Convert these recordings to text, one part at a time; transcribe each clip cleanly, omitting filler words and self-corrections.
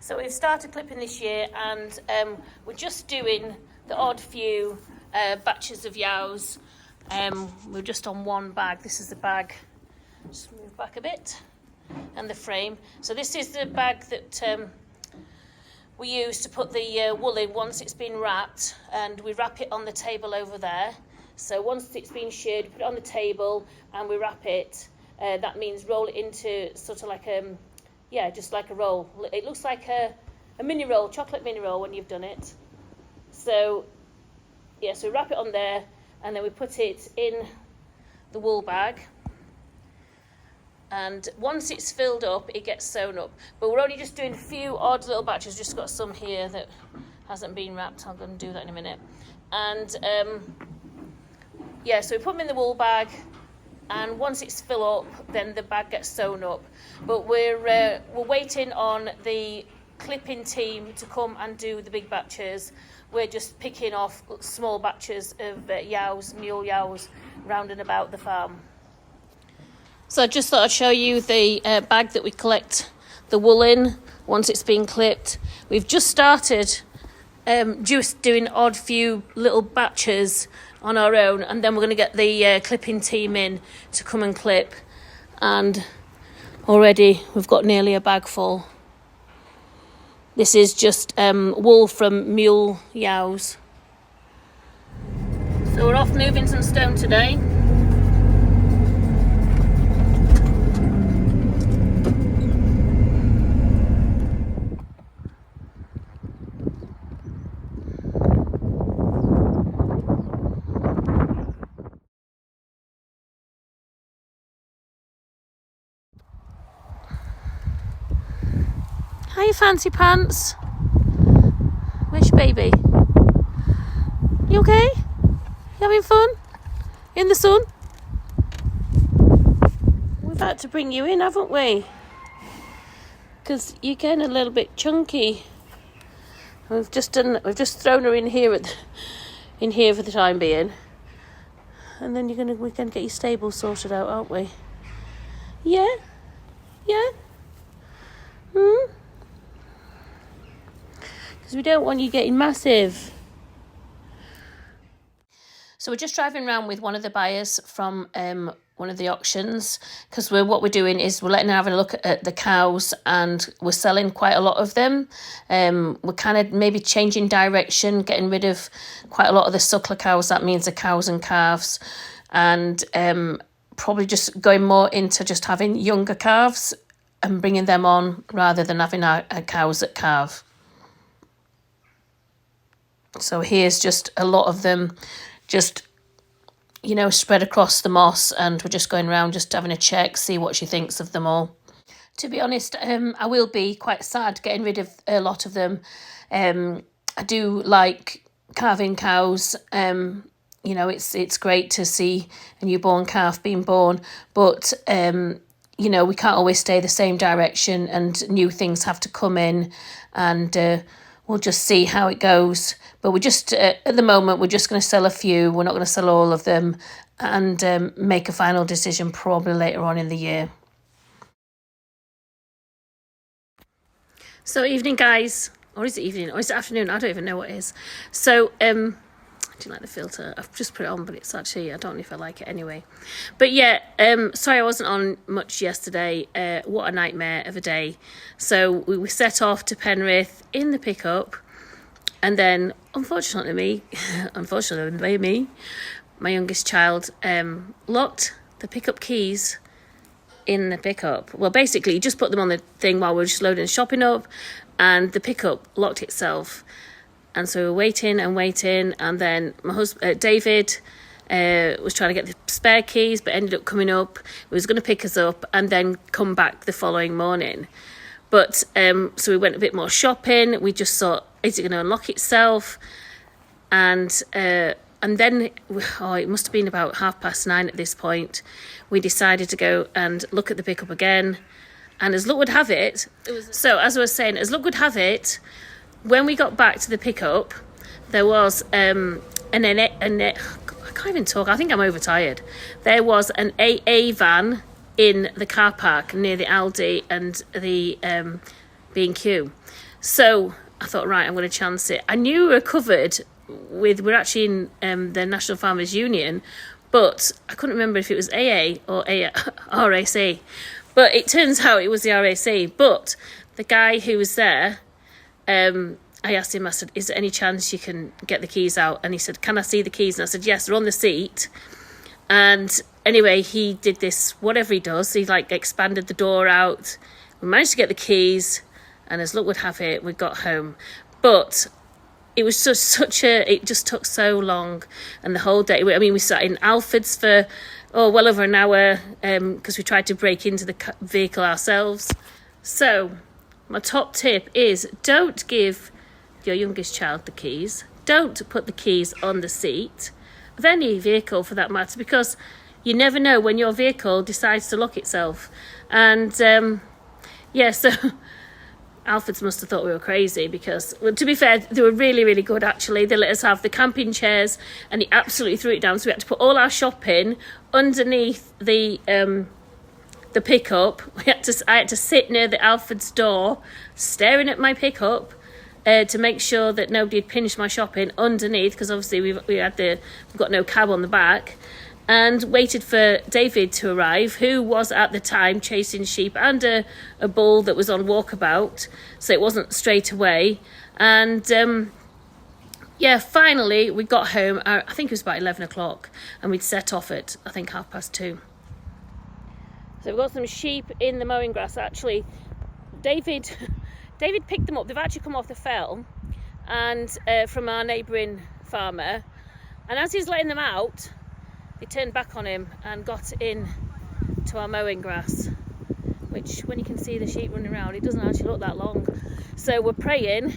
So we've started clipping this year, and we're just doing the odd few batches of yows. We're just on one bag. This is the bag. Just move back a bit, and the frame. So this is the bag that we use to put the wool in once it's been wrapped, and we wrap it on the table over there. So once it's been sheared, we put it on the table and we wrap it. That means roll it into sort of like just like a roll. It looks like a mini roll, chocolate mini roll when you've done it. So so we wrap it on there, and then we put it in the wool bag. And once it's filled up, it gets sewn up. But we're only just doing a few odd little batches. Just got some here that hasn't been wrapped. I'm going to do that in a minute. And so we put them in the wool bag, and once it's filled up, then the bag gets sewn up. But we're waiting on the clipping team to come and do the big batches. We're just picking off small batches of mule yows, round and about the farm. So I just thought I'd show you the bag that we collect the wool in once it's been clipped. We've just started just doing odd few little batches on our own, and then we're going to get the clipping team in to come and clip. And already we've got nearly a bag full. This is just wool from mule yows. So we're off moving some stone today. Hi, fancy pants. Where's your baby? You okay? You having fun? In the sun? We've had to bring you in, haven't we? Because you're getting a little bit chunky. We've just thrown her in here for the time being. And then we're gonna get your stable sorted out, aren't we? Yeah? Yeah? Because we don't want you getting massive. So we're just driving around with one of the buyers from one of the auctions, because what we're doing is we're letting her have a look at the cows, and we're selling quite a lot of them. We're kind of maybe changing direction, getting rid of quite a lot of the suckler cows. That means the cows and calves, and probably just going more into just having younger calves and bringing them on rather than having our cows that calve. So here's just a lot of them just, spread across the moss, and we're just going around just having a check, see what she thinks of them all. To be honest, I will be quite sad getting rid of a lot of them. I do like calving cows. It's great to see a newborn calf being born, but we can't always stay the same direction, and new things have to come in, and we'll just see how it goes. But we're just, at the moment, we're just going to sell a few. We're not going to sell all of them, and make a final decision probably later on in the year. So evening, guys. Or is it evening? Or is it afternoon? I don't even know what it is. So, do you like the filter? I've just put it on, but it's actually, I don't know if I like it anyway. But yeah, sorry I wasn't on much yesterday. What a nightmare of a day. So we set off to Penrith in the pickup, and then unfortunately me, my youngest child, locked the pickup keys in the pickup. Well, basically, you just put them on the thing while we were just loading the shopping up, and the pickup locked itself. And so we were waiting, and then my husband, David, was trying to get the spare keys, but ended up coming up. He was going to pick us up and then come back the following morning. But so we went a bit more shopping. We just thought, is it going to unlock itself? And then, it must have been about 9:30 at this point. We decided to go and look at the pickup again. And as luck would have it, as I was saying, when we got back to the pickup, there was I can't even talk. I think I'm overtired. There was an AA van in the car park near the Aldi and the B&Q. So I thought, right, I'm going to chance it. I knew we were covered we're actually in the National Farmers Union, but I couldn't remember if it was AA or RAC. But it turns out it was the RAC. But the guy who was there, I asked him, I said, is there any chance you can get the keys out? And he said, can I see the keys? And I said, yes, they're on the seat. And anyway, he did this, whatever he does, he like expanded the door out. We managed to get the keys, and as luck would have it, we got home. But it was just it just took so long, and the whole day, I mean, we sat in Alfred's for, well over an hour, because we tried to break into the vehicle ourselves. So, my top tip is, don't give your youngest child the keys. Don't put the keys on the seat of any vehicle for that matter, because you never know when your vehicle decides to lock itself. And so Alfred's must have thought we were crazy, because, well, to be fair, they were really, really good actually. They let us have the camping chairs, and he absolutely threw it down, so we had to put all our shopping underneath the pickup. I had to sit near the Alfred's door staring at my pickup to make sure that nobody had pinched my shopping underneath, because obviously we've got no cab on the back, and waited for David to arrive, who was at the time chasing sheep and a bull that was on walkabout, so it wasn't straight away. And finally we got home. I think it was about 11 o'clock, and we'd set off at, I think, 2:30. So we've got some sheep in the mowing grass. Actually, David picked them up. They've actually come off the fell, and from our neighbouring farmer. And as he's letting them out, they turned back on him and got in to our mowing grass, which, when you can see the sheep running around, it doesn't actually look that long. So we're praying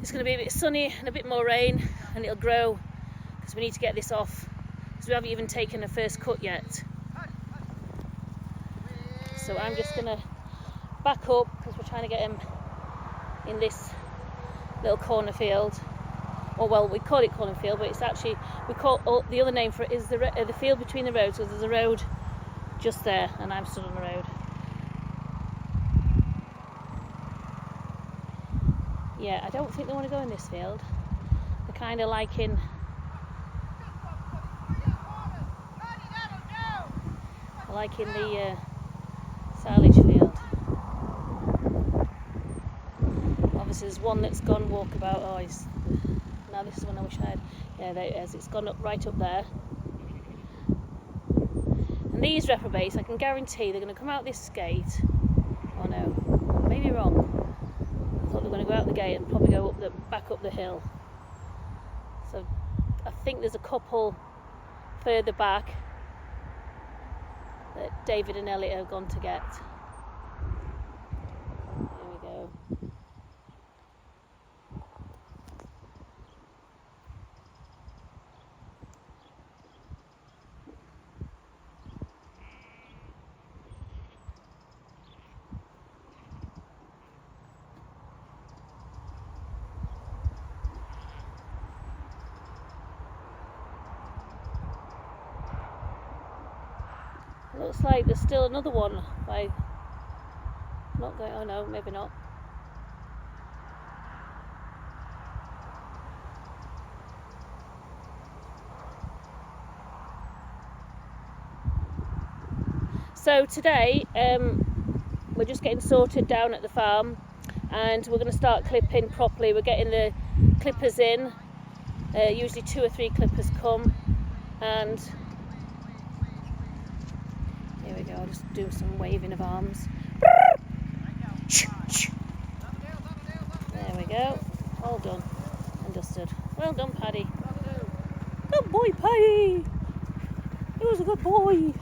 it's going to be a bit sunny and a bit more rain, and it'll grow, because we need to get this off, because we haven't even taken a first cut yet. So I'm just going to back up, because we're trying to get him in this little cornfield. Or, well, we call it cornfield, but it's actually, the other name for it is the field between the roads. So there's a road just there, and I'm stood on the road. Yeah, I don't think they want to go in this field. They're kind of liking the silage field. Obviously there's one that's gone walkabout. Now this is one I wish I had. Yeah, there it is. It's gone up right up there. And these reprobates, I can guarantee they're going to come out this gate. Oh no, maybe wrong. I thought they were going to go out the gate and probably go back up the hill. So I think there's a couple further back that David and Elliot have gone to get. There we go. Looks like there's still another one. Not going. Oh no, maybe not. So today we're just getting sorted down at the farm, and we're going to start clipping properly. We're getting the clippers in. Usually 2 or 3 clippers come, and here we go. I'll just do some waving of arms. There we go. All done and dusted. Well done, Paddy. Good boy, Paddy. He was a good boy.